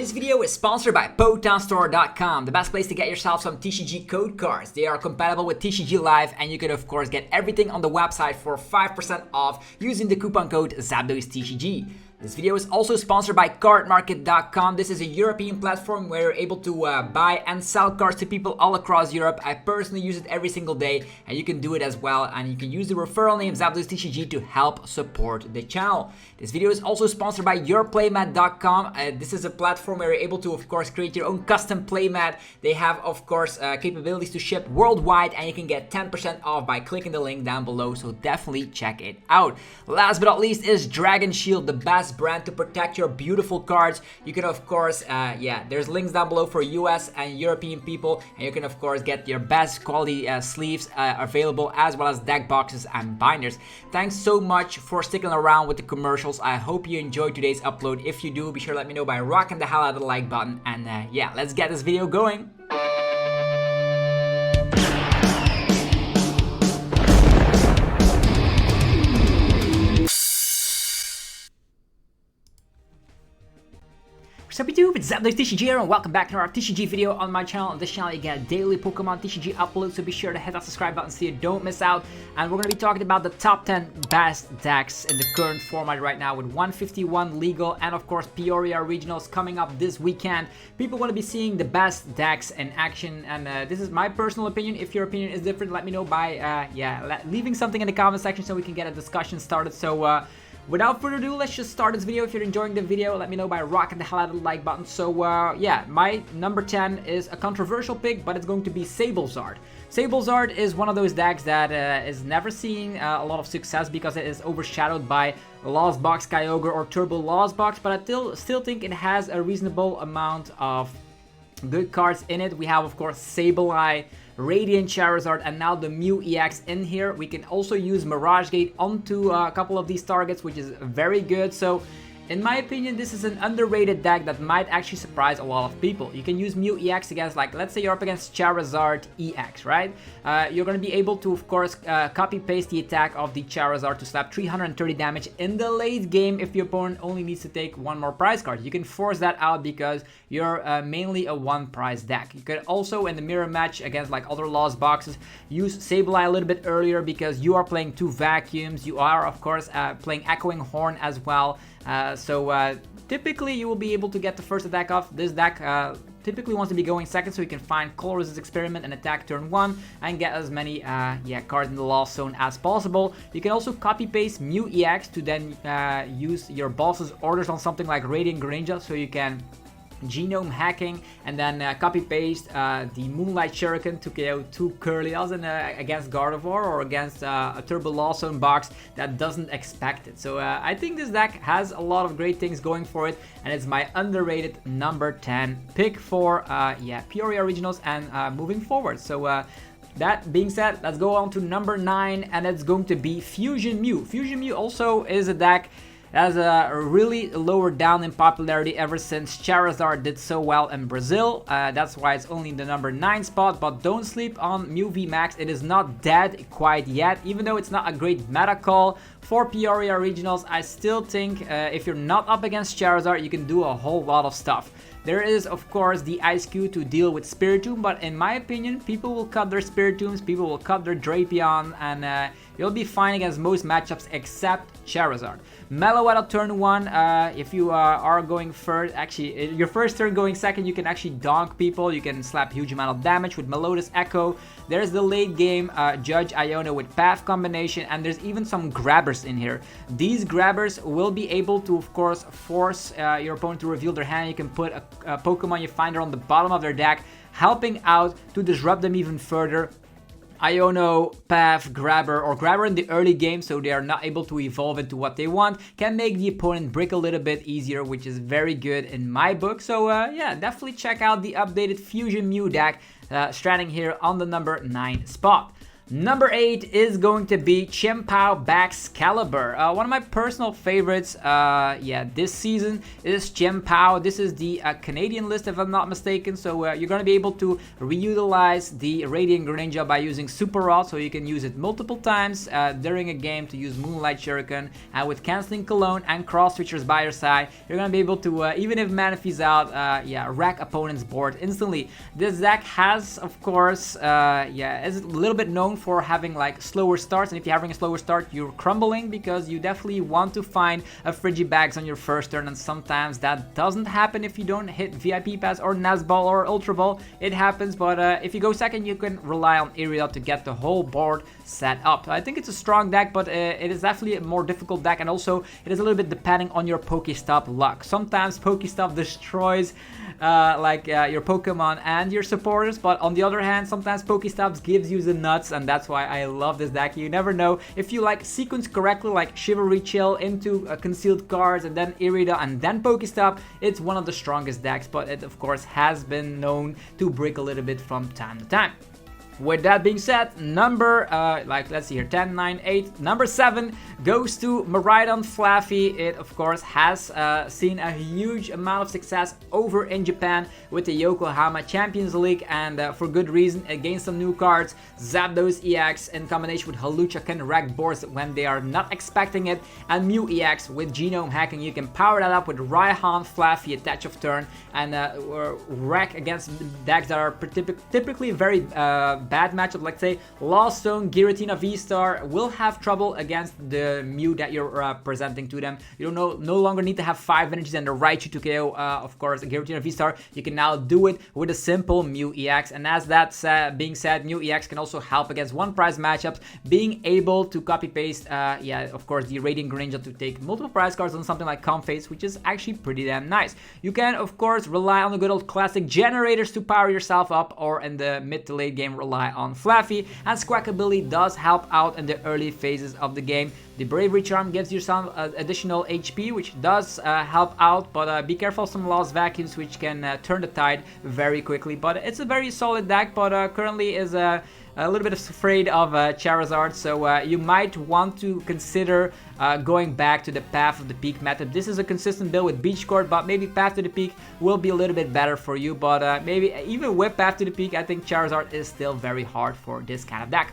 This video is sponsored by PokemonStore.com, the best place to get yourself some TCG code cards. They are compatible with TCG Live, and you can of course get everything on the website for 5% off using the coupon code ZapDosTCG. This video is also sponsored by Cardmarket.com. This is a European platform where you're able to buy and sell cards to people all across Europe. I personally use it every single day, and you can do it as well. And you can use the referral name ZapDosTCG to help support the channel. This video is also sponsored by YourPlaymat.com. This is a platform where you're able to, of course, create your own custom playmat. They have, of course, capabilities to ship worldwide, and you can get 10% off by clicking the link down below. So definitely check it out. Last but not least is Dragon Shield, the best brand to protect your beautiful cards. You can of course there's links down below for US and European people, and you can of course get your best quality sleeves available, as well as deck boxes and binders. Thanks so much for sticking around with the commercials. I hope you enjoyed today's upload. If you do, be sure to let me know by rocking the hell out of the like button, and let's get this video going. Sup YouTube, it's SableZard Deck and welcome back to our TCG video on my channel. On this channel you get daily Pokemon TCG uploads, so be sure to hit that subscribe button so you don't miss out. And we're going to be talking about the top 10 best decks in the current format right now, with 151 legal and of course Peoria regionals coming up this weekend. People want to be seeing the best decks in action, and this is my personal opinion. If your opinion is different, let me know by leaving something in the comment section so we can get a discussion started. So without further ado, let's just start this video. If you're enjoying the video, let me know by rocking the hell out of the like button. So my number 10 is a controversial pick, but it's going to be SableZard. SableZard is one of those decks that is never seeing a lot of success because it is overshadowed by Lost Box Kyogre or Turbo Lost Box, but I still think it has a reasonable amount of good cards in it. We have of course Sableye, Radiant Charizard, and now the Mew EX in here. We can also use Mirage Gate onto a couple of these targets, which is very good. So in my opinion, this is an underrated deck that might actually surprise a lot of people. You can use Mew EX against, like, let's say you're up against Charizard EX, right? You're going to be able to, of course, copy-paste the attack of the Charizard to slap 330 damage in the late game if your opponent only needs to take one more prize card. You can force that out because you're mainly a one-prize deck. You could also, in the mirror match against, like, other Lost Boxes, use Sableye a little bit earlier because you are playing two Vacuums. You are, of course, playing Echoing Horn as well. Typically you will be able to get the first attack off. This deck typically wants to be going second, so you can find Colorless Experiment and attack turn 1 and get as many cards in the Lost Zone as possible. You can also copy paste Mew EX to then use your boss's orders on something like Radiant Greninja, so you can genome hacking and then copy paste the Moonlight Shuriken to KO two Curlias against Gardevoir or against a Turbo Lost Zone box that doesn't expect it. So I think this deck has a lot of great things going for it, and it's my underrated number 10 pick for Peoria regionals and moving forward. So that being said, let's go on to number 9, and it's going to be Fusion Mew. Fusion Mew also is a deck has really lowered down in popularity ever since Charizard did so well in Brazil. That's why it's only in the number 9 spot, but don't sleep on Mew VMAX. It is not dead quite yet. Even though it's not a great meta call for Peoria regionals, I still think if you're not up against Charizard, you can do a whole lot of stuff. There is, of course, the Ice Cube to deal with Spiritomb, but in my opinion, people will cut their Spiritombs, people will cut their Drapion, and you'll be fine against most matchups except Charizard. Meloetta turn 1, if you are going first, actually, your first turn going second, you can actually donk people, you can slap huge amount of damage with Meloetta's Echo. There's the late game Judge Iono with Path combination, and there's even some grabbers in here. These grabbers will be able to, of course, force your opponent to reveal their hand. You can put a Pokemon you find on the bottom of their deck, helping out to disrupt them even further. Iono, Path, Grabber, or Grabber in the early game, so they are not able to evolve into what they want, can make the opponent brick a little bit easier, which is very good in my book. So definitely check out the updated Fusion Mew deck, standing here on the number 9 spot. Number 8 is going to be Chien-Pao Baxcalibur. One of my personal favorites, this season is Chien-Pao. This is the Canadian list, if I'm not mistaken. So you're going to be able to reutilize the Radiant Greninja by using Super Rod, so you can use it multiple times during a game to use Moonlight Shuriken. And with Canceling Cologne and Cross Switchers by your side, you're going to be able to, even if Manaphy's out, wreck opponent's board instantly. This deck has, of course, is a little bit known for having like slower starts, and if you're having a slower start, you're crumbling because you definitely want to find a Frigibags on your first turn, and sometimes that doesn't happen if you don't hit VIP Pass or Nazball or Ultra Ball. It happens, but if you go second, you can rely on Iriel to get the whole board set up. I think it's a strong deck, but it is definitely a more difficult deck, and also it is a little bit depending on your Pokestop luck. Sometimes Pokestop destroys your Pokemon and your supporters, but on the other hand, sometimes Pokestops gives you the nuts, and that's why I love this deck. You never know if you like sequence correctly, like Chivalry Chill into concealed cards and then Irida and then Pokestop. It's one of the strongest decks, but it of course has been known to break a little bit from time to time. With that being said, number, let's see here, 10, 9, 8, number 7 goes to Miraidon Fluffy. It, of course, has seen a huge amount of success over in Japan with the Yokohama Champions League, and for good reason. Against some new cards, Zapdos EX in combination with Hawlucha can wreck boards when they are not expecting it, and Mew EX with Genome Hacking, you can power that up with Raihan Fluffy attach of turn, and wreck against decks that are typically very bad matchup. Like say Lost Zone Giratina VSTAR will have trouble against the Mew that you're presenting to them. You don't no longer need to have 5 energies and the Raichu to KO, of course, Giratina VSTAR. You can now do it with a simple Mew EX, and as that's being said, Mew EX can also help against one prize matchups, being able to copy paste, of course, the Radiant Greninja to take multiple prize cards on something like Comphase, which is actually pretty damn nice. You can, of course, rely on the good old classic generators to power yourself up, or in the mid to late game, rely on Fluffy, and Squawkabilly does help out in the early phases of the game. The Bravery Charm gives you some additional HP, which does help out, but be careful of some Lost Vacuums, which can turn the tide very quickly. But it's a very solid deck, but currently is a little bit afraid of Charizard, so you might want to consider going back to the Path of the Peak method. This is a consistent build with Beach Court, but maybe Path to the Peak will be a little bit better for you, but maybe even with Path to the Peak, I think Charizard is still very hard for this kind of deck.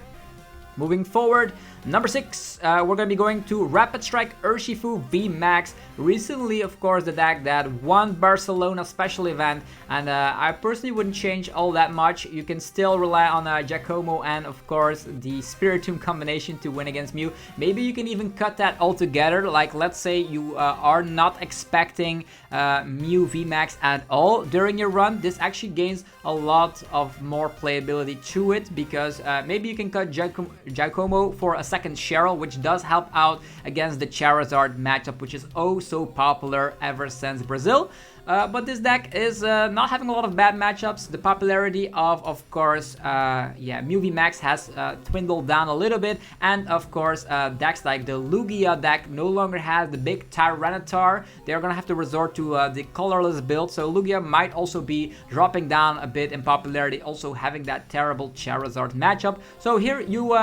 Moving forward, number 6, we're going to be going to Rapid Strike Urshifu VMAX. Recently, of course, the deck that won Barcelona special event, and I personally wouldn't change all that much. You can still rely on Giacomo and, of course, the Spiritomb combination to win against Mew. Maybe you can even cut that all together. Like, let's say you are not expecting Mew VMAX at all during your run. This actually gains a lot of more playability to it, because maybe you can cut Giacomo for a second Cheryl, which does help out against the Charizard matchup, which is oh so popular ever since Brazil. But this deck is not having a lot of bad matchups. The popularity of course, Mew VMAX has dwindled down a little bit, and of course, decks like the Lugia deck no longer has the big Tyranitar. They're gonna have to resort to the Colorless build, so Lugia might also be dropping down a bit in popularity, also having that terrible Charizard matchup. So here you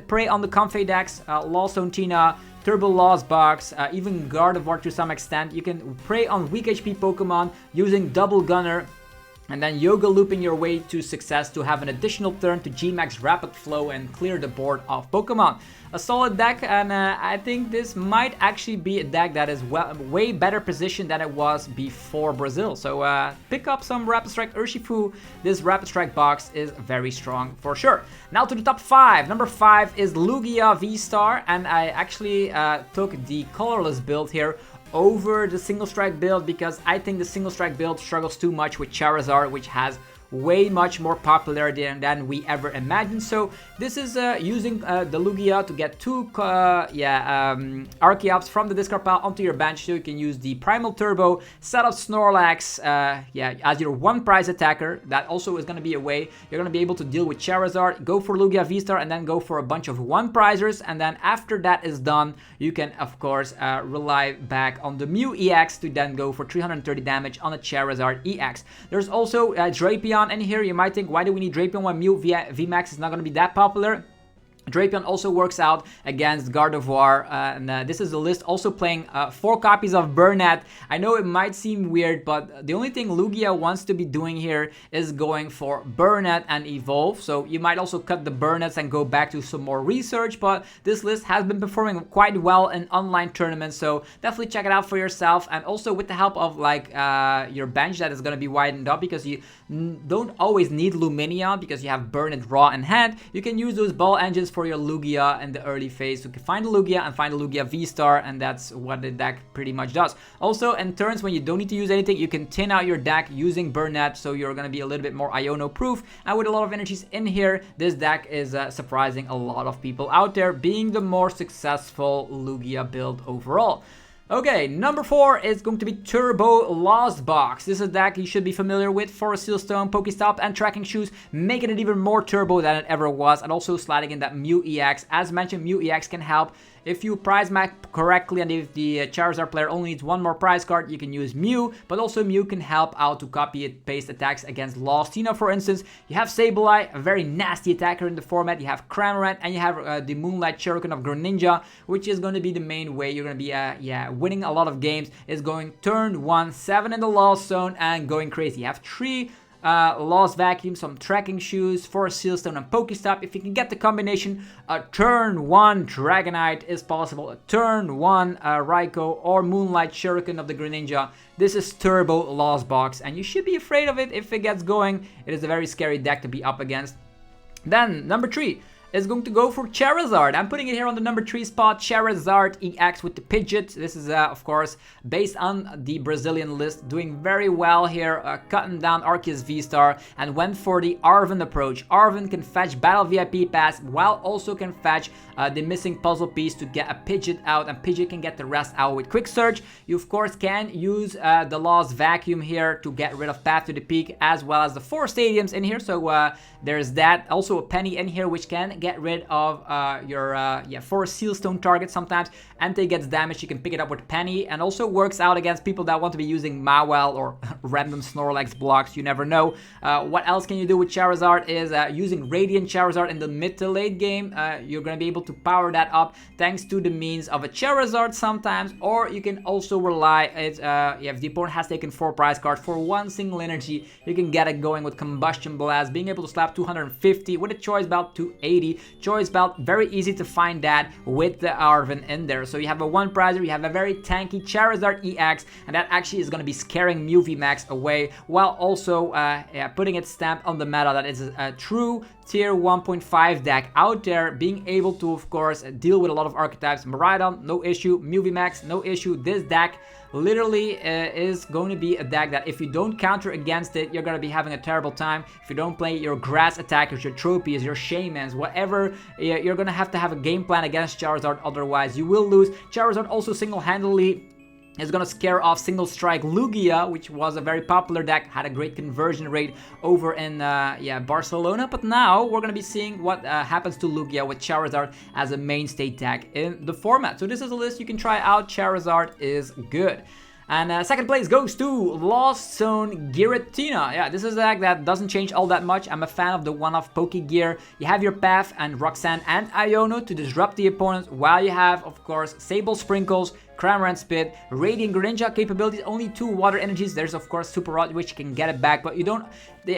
prey on the Comfey decks, Lost Zone Tina, Turbo Lost Box, even Gardevoir to some extent. You can prey on weak HP Pokemon using Double Gunner, and then Yoga looping your way to success to have an additional turn to G-Max Rapid Flow and clear the board of Pokemon. A solid deck, and I think this might actually be a deck that is way better positioned than it was before Brazil. So pick up some Rapid Strike Urshifu. This Rapid Strike box is very strong for sure. Now to the top 5. Number 5 is Lugia VSTAR, and I actually took the Colorless build here over the Single Strike build, because I think the Single Strike build struggles too much with Charizard, which has way much more popularity than we ever imagined. So this is using the Lugia to get 2 Archeops from the discard pile onto your bench, so you can use the Primal Turbo, set up Snorlax as your one prize attacker. That also is going to be a way you're going to be able to deal with Charizard, go for Lugia VSTAR, and then go for a bunch of one prizers, and then after that is done, you can of course rely back on the Mew EX to then go for 330 damage on a Charizard EX. There's also Drapion in here. You might think, why do we need Drapion when Mew VMAX is not going to be that popular? Drapion also works out against Gardevoir, and this is the list also playing 4 copies of Burnett. I know it might seem weird, but the only thing Lugia wants to be doing here is going for Burnett and Evolve. So you might also cut the Burnets and go back to some more research, but this list has been performing quite well in online tournaments, so definitely check it out for yourself. And also with the help of like your bench that is going to be widened up, because you don't always need Lumineon because you have Burnett raw in hand. You can use those ball engines for your Lugia in the early phase. You can find the Lugia and find the Lugia VSTAR, and that's what the deck pretty much does. Also, in turns when you don't need to use anything, you can tin out your deck using Burnett, so you're going to be a little bit more Iono proof. And with a lot of energies in here, this deck is surprising a lot of people out there, being the more successful Lugia build overall. Okay, number 4 is going to be Turbo Lost Box. This is a deck you should be familiar with for Seal Stone, Pokestop, and Tracking Shoes, making it even more turbo than it ever was, and also sliding in that Mew EX. As mentioned, Mew EX can help if you prize map correctly, and if the Charizard player only needs 1 more prize card, you can use Mew, but also Mew can help out to copy and paste attacks against Lostina, for instance. You have Sableye, a very nasty attacker in the format. You have Cramorant, and you have the Moonlight Shuriken of Greninja, which is going to be the main way you're going to be winning a lot of games, is going turn 1, 7 in the Lost Zone, and going crazy. You have 3 Lost Vacuum, some Tracking Shoes, for Seal Stone, and Pokestop. If you can get the combination, a turn 1 Dragonite is possible, a turn 1 Raikou, or Moonlight Shuriken of the Greninja. This is Turbo Lost Box, and you should be afraid of it if it gets going. It is a very scary deck to be up against. Then, number 3 is going to go for Charizard. I'm putting it here on the number 3 spot, Charizard EX with the Pidgeot. This is, of course, based on the Brazilian list, doing very well here, cutting down Arceus V-Star, and went for the Arven approach. Arven can fetch Battle VIP Pass, while also can fetch the missing puzzle piece to get a Pidgeot out, and Pidgeot can get the rest out with Quick Search. You, of course, can use the Lost Vacuum here to get rid of Path to the Peak, as well as the 4 stadiums in here, so there's that. Also a Penny in here, which can get rid of your 4 Seal Stone targets sometimes. Entei gets damaged, you can pick it up with Penny, and also works out against people that want to be using Mawile or random Snorlax blocks, you never know. What else can you do with Charizard is using Radiant Charizard in the mid to late game. You're going to be able to power that up thanks to the means of a Charizard sometimes, or you can also rely, if the opponent has taken 4 prize cards for 1 single energy, you can get it going with Combustion Blast, being able to slap 250 with a Choice Belt 280. Choice Belt, very easy to find that with the Arven in there. So you have a 1 prizer, you have a very tanky Charizard EX, and that actually is going to be scaring Mew VMAX away, while also putting its stamp on the meta that is a true tier 1.5 deck out there, being able to, of course, deal with a lot of archetypes. Miraidon, no issue. Mew VMAX, no issue. This deck literally is going to be a deck that if you don't counter against it, you're going to be having a terrible time. If you don't play your grass attackers, your Tropius, your Shaymans, whatever, you're going to have a game plan against Charizard, otherwise you will lose. Charizard also single-handedly is going to scare off Single Strike Lugia, which was a very popular deck, had a great conversion rate over in Barcelona, but now we're going to be seeing what happens to Lugia with Charizard as a mainstay deck in the format. So this is a list you can try out. Charizard is good. And second place goes to Lost Zone Giratina. Yeah, this is a deck that doesn't change all that much. I'm a fan of the one-off Pokegear. You have your Path and Roxanne and Iono to disrupt the opponent, while you have, of course, Sable Sprinkles, Cramorant Spit, Radiant Greninja capabilities, only 2 water energies. There's, of course, Super Rod, which can get it back, but you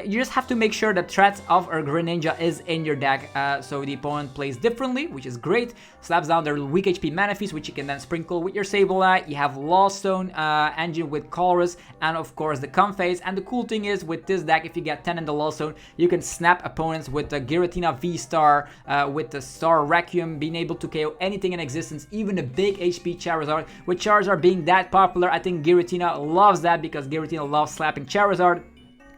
just have to make sure the threat of a Greninja is in your deck, so the opponent plays differently, which is great. Slaps down their weak HP Manaphy's, which you can then sprinkle with your Sableye. You have Lost Zone engine with Colorless, and of course the Comphase. And the cool thing is, with this deck, if you get 10 in the Lost Zone, you can snap opponents with the Giratina VSTAR, with the Star Requiem, being able to KO anything in existence, even a big HP Charizard. With Charizard being that popular, I think Giratina loves that, because Giratina loves slapping Charizard.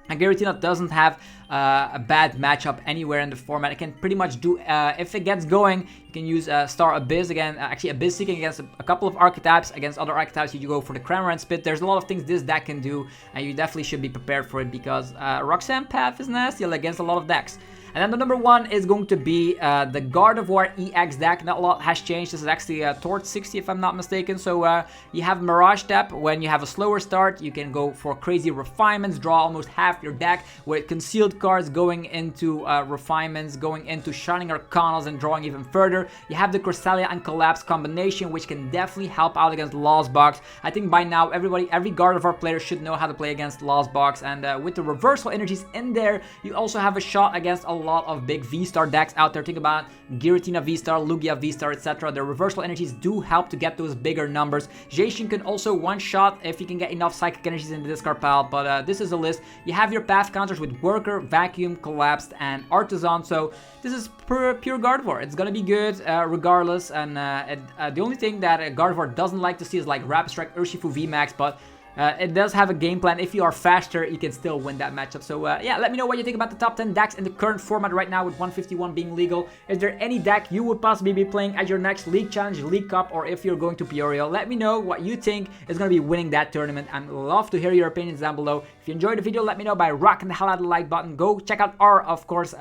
And Giratina doesn't have a bad matchup anywhere in the format. It can pretty much do, if it gets going, you can use Star Abyss again, actually Abyss Seeking against a couple of archetypes. Against other archetypes, you go for the Cramorant Spit. There's a lot of things this deck can do, and you definitely should be prepared for it, because Roxanne Path is nasty against a lot of decks. And then the number 1 is going to be the Gardevoir EX deck. Not a lot has changed. This is actually towards 60 if I'm not mistaken. So you have Mirage Step. When you have a slower start, you can go for crazy refinements, draw almost half your deck with concealed cards going into refinements, going into Shining Arcanas and drawing even further. You have the Cresselia and Collapse combination, which can definitely help out against Lost Box. I think by now every Gardevoir player should know how to play against Lost Box, and with the reversal energies in there, you also have a shot against a lot of big V-Star decks out there. Think about Giratina VSTAR, Lugia VSTAR, etc. The reversal energies do help to get those bigger numbers. Jason can also one-shot if you can get enough Psychic energies in the discard pile, but this is a list. You have your path counters with Worker, Vacuum, Collapsed, and Artisan, so this is pure Gardevoir. It's gonna be good regardless, and the only thing that Gardevoir doesn't like to see is like Rapid Strike, Urshifu VMAX, but it does have a game plan. If you are faster, you can still win that matchup. So yeah, let me know what you think about the top 10 decks in the current format right now with 151 being legal. Is there any deck you would possibly be playing at your next League Challenge, League Cup, or if you're going to Peoria? Let me know what you think is going to be winning that tournament, and love to hear your opinions down below. If you enjoyed the video, let me know by rocking the hell out of the like button. Go check out our, of course,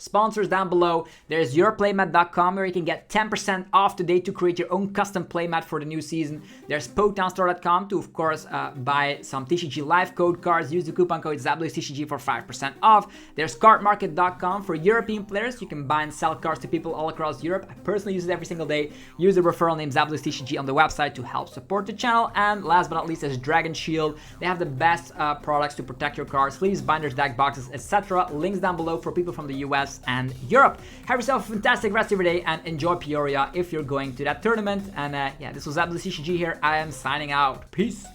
sponsors down below. There's yourplaymat.com where you can get 10% off today to create your own custom playmat for the new season. There's PoketownStore.com to, of course, buy some TCG live code cards. Use the coupon code SableZardTCG for 5% off. There's cardmarket.com for European players. You can buy and sell cards to people all across Europe. I personally use it every single day. Use the referral name SableZardTCG on the website to help support the channel. And last but not least, there's Dragon Shield. They have the best products to protect your cards, sleeves, binders, deck boxes, etc. Links down below for people from the US and Europe. Have yourself a fantastic rest of your day and enjoy Peoria if you're going to that tournament. And yeah, this was SableZardTCG here. I am signing out. Peace.